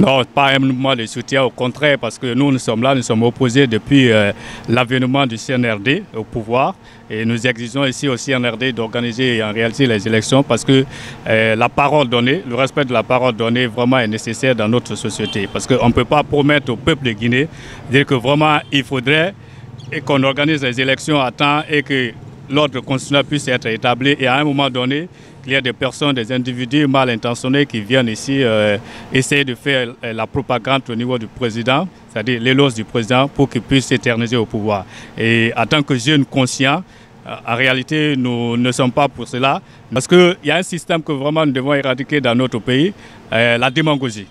Non, pas un mouvement de soutien, au contraire, parce que nous sommes là, nous sommes opposés depuis l'avènement du CNRD au pouvoir. Et nous exigeons ici au CNRD d'organiser et en réalité les élections parce que la parole donnée, le respect de la parole donnée vraiment est nécessaire dans notre société. Parce qu'on ne peut pas promettre au peuple de Guinée dire que vraiment il faudrait qu'on organise les élections à temps et que l'ordre constitutionnel puisse être établi et à un moment donné, qu'il y a des personnes, des individus mal intentionnés qui viennent ici essayer de faire la propagande au niveau du président, c'est-à-dire l'éloge du président pour qu'il puisse s'éterniser au pouvoir. Et en tant que jeunes conscients, en réalité, nous ne sommes pas pour cela parce qu'il y a un système que vraiment nous devons éradiquer dans notre pays, la démagogie.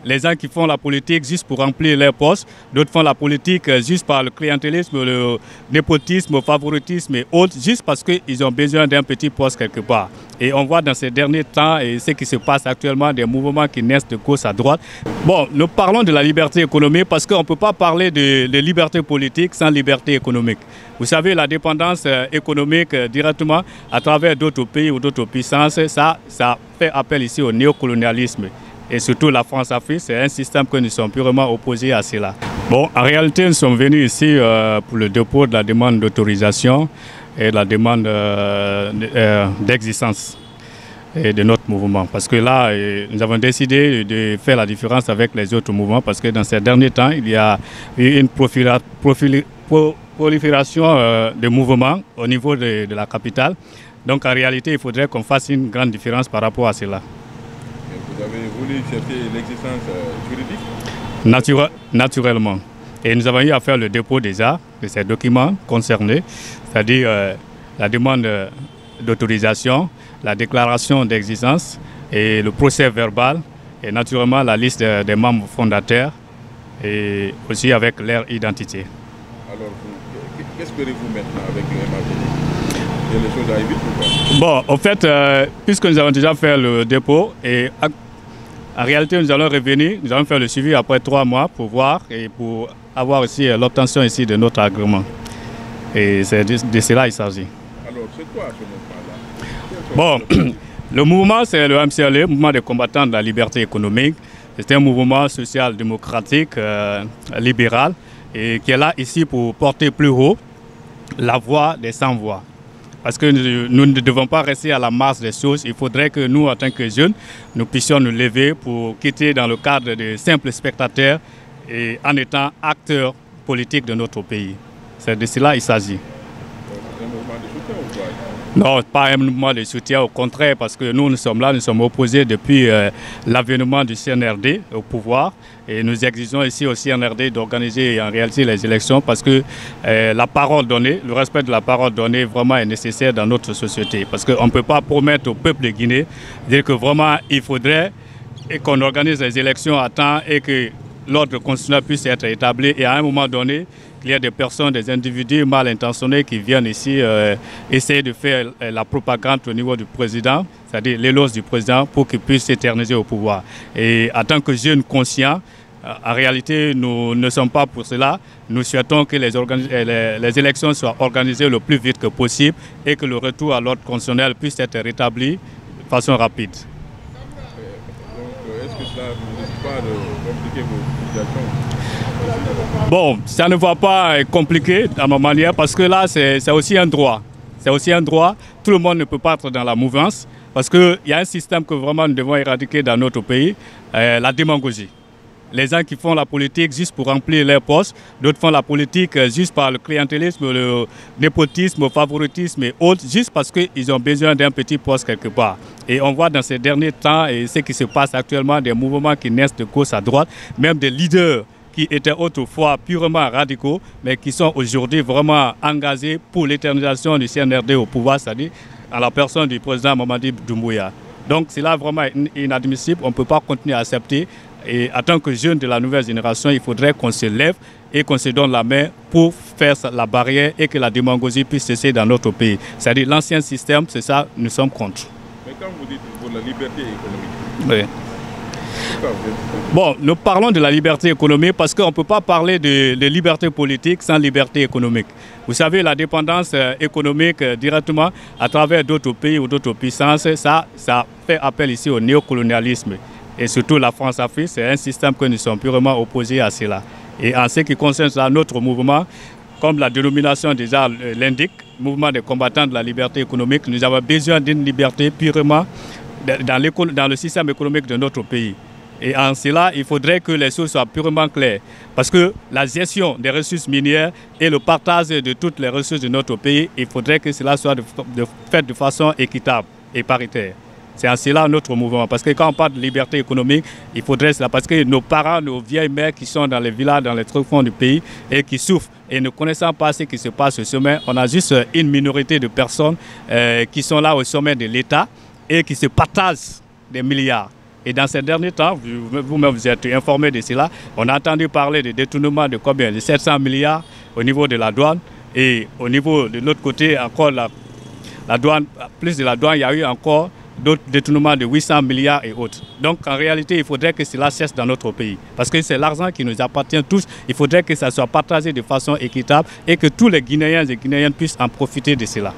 Les gens qui font la politique juste pour remplir leurs postes, d'autres font la politique juste par le clientélisme, le népotisme, le favoritisme et autres, juste parce qu'ils ont besoin d'un petit poste quelque part. Et on voit dans ces derniers temps et ce qui se passe actuellement, des mouvements qui naissent de gauche à droite. Bon, nous parlons de la liberté économique parce qu'on ne peut pas parler de liberté politique sans liberté économique. Vous savez, la dépendance économique directement à travers d'autres pays ou d'autres puissances, ça fait appel ici au néocolonialisme. Et surtout la France-Afrique, c'est un système que nous sommes purement opposés à cela. Bon, en réalité, nous sommes venus ici pour le dépôt de la demande d'autorisation et de la demande d'existence de notre mouvement. Parce que là, nous avons décidé de faire la différence avec les autres mouvements parce que dans ces derniers temps, il y a eu une prolifération de mouvements au niveau de la capitale. Donc en réalité, il faudrait qu'on fasse une grande différence par rapport à cela. Vous avez voulu chercher l'existence juridique? Naturellement. Et nous avons eu à faire le dépôt de ces documents concernés, c'est-à-dire la demande d'autorisation, la déclaration d'existence et le procès verbal et naturellement la liste des membres fondateurs et aussi avec leur identité. Alors, qu'espérez-vous maintenant avec le MAPD? Il y a des choses à éviter ou pas? Bon, en fait, puisque nous avons déjà fait le dépôt et en réalité, nous allons revenir, nous allons faire le suivi après 3 mois pour voir et pour avoir aussi l'obtention ici de notre agrément. Et c'est de cela qu'il s'agit. Alors, c'est quoi ce mouvement-là? Bon, le mouvement, c'est le MCLE, le mouvement des combattants de la liberté économique. C'est un mouvement social-démocratique, libéral, et qui est là ici pour porter plus haut la voix des sans-voix. Parce que nous ne devons pas rester à la masse des choses. Il faudrait que nous, en tant que jeunes, nous puissions nous lever pour quitter dans le cadre de simples spectateurs et en étant acteurs politiques de notre pays. C'est de cela qu'il s'agit. C'est un mouvement de soutien ou quoi? Non, pas un mouvement de soutien, au contraire, parce que nous sommes là, nous sommes opposés depuis l'avènement du CNRD au pouvoir. Et nous exigeons ici au CNRD d'organiser en réalité les élections parce que la parole donnée, le respect de la parole donnée vraiment est nécessaire dans notre société. Parce qu'on ne peut pas promettre au peuple de Guinée dire que vraiment il faudrait qu'on organise les élections à temps et que l'ordre constitutionnel puisse être établi et à un moment donné, il y a des personnes, des individus mal intentionnés qui viennent ici essayer de faire la propagande au niveau du président, c'est-à-dire l'éloge du président pour qu'il puisse s'éterniser au pouvoir. Et en tant que jeunes conscients, en réalité, nous ne sommes pas pour cela. Nous souhaitons que les élections soient organisées le plus vite que possible et que le retour à l'ordre constitutionnel puisse être rétabli de façon rapide. Donc, est-ce que cela ne risque pas de compliquer vos situations? Bon, ça ne va pas être compliqué à ma manière parce que là, c'est aussi un droit. C'est aussi un droit. Tout le monde ne peut pas être dans la mouvance parce qu'il y a un système que vraiment nous devons éradiquer dans notre pays, la démagogie. Les gens qui font la politique juste pour remplir leurs postes, d'autres font la politique juste par le clientélisme, le népotisme, le favoritisme et autres, juste parce qu'ils ont besoin d'un petit poste quelque part. Et on voit dans ces derniers temps et ce qui se passe actuellement, des mouvements qui naissent de gauche à droite, même des leaders qui étaient autrefois purement radicaux, mais qui sont aujourd'hui vraiment engagés pour l'éternisation du CNRD au pouvoir, c'est-à-dire à la personne du président Mamadi Doumbouya. Donc c'est là vraiment inadmissible, on ne peut pas continuer à accepter. Et en tant que jeunes de la nouvelle génération, il faudrait qu'on se lève et qu'on se donne la main pour faire la barrière et que la démagogie puisse cesser dans notre pays. C'est-à-dire l'ancien système, c'est ça, nous sommes contre. Mais quand vous dites pour la liberté économique, oui. Bon, nous parlons de la liberté économique parce qu'on ne peut pas parler de liberté politique sans liberté économique. Vous savez, la dépendance économique directement à travers d'autres pays ou d'autres puissances, ça fait appel ici au néocolonialisme. et surtout la France-Afrique, c'est un système que nous sommes purement opposés à cela. Et en ce qui concerne notre mouvement, comme la dénomination déjà l'indique, mouvement des combattants de la liberté économique, nous avons besoin d'une liberté purement dans le système économique de notre pays. Et en cela, il faudrait que les choses soient purement claires. Parce que la gestion des ressources minières et le partage de toutes les ressources de notre pays, il faudrait que cela soit fait de façon équitable et paritaire. C'est en cela notre mouvement. Parce que quand on parle de liberté économique, il faudrait cela. Parce que nos parents, nos vieilles mères qui sont dans les villages, dans les tréfonds du pays et qui souffrent et ne connaissant pas ce qui se passe au sommet, on a juste une minorité de personnes qui sont là au sommet de l'État et qui se partagent des milliards. Et dans ces derniers temps, vous-même vous êtes informé de cela, on a entendu parler de détournement de combien? De 700 milliards au niveau de la douane. Et au niveau de l'autre côté, encore la douane, plus de la douane, il y a eu encore d'autres détournements de 800 milliards et autres. Donc en réalité, il faudrait que cela cesse dans notre pays. Parce que c'est l'argent qui nous appartient tous. Il faudrait que ça soit partagé de façon équitable et que tous les Guinéens et Guinéennes puissent en profiter de cela.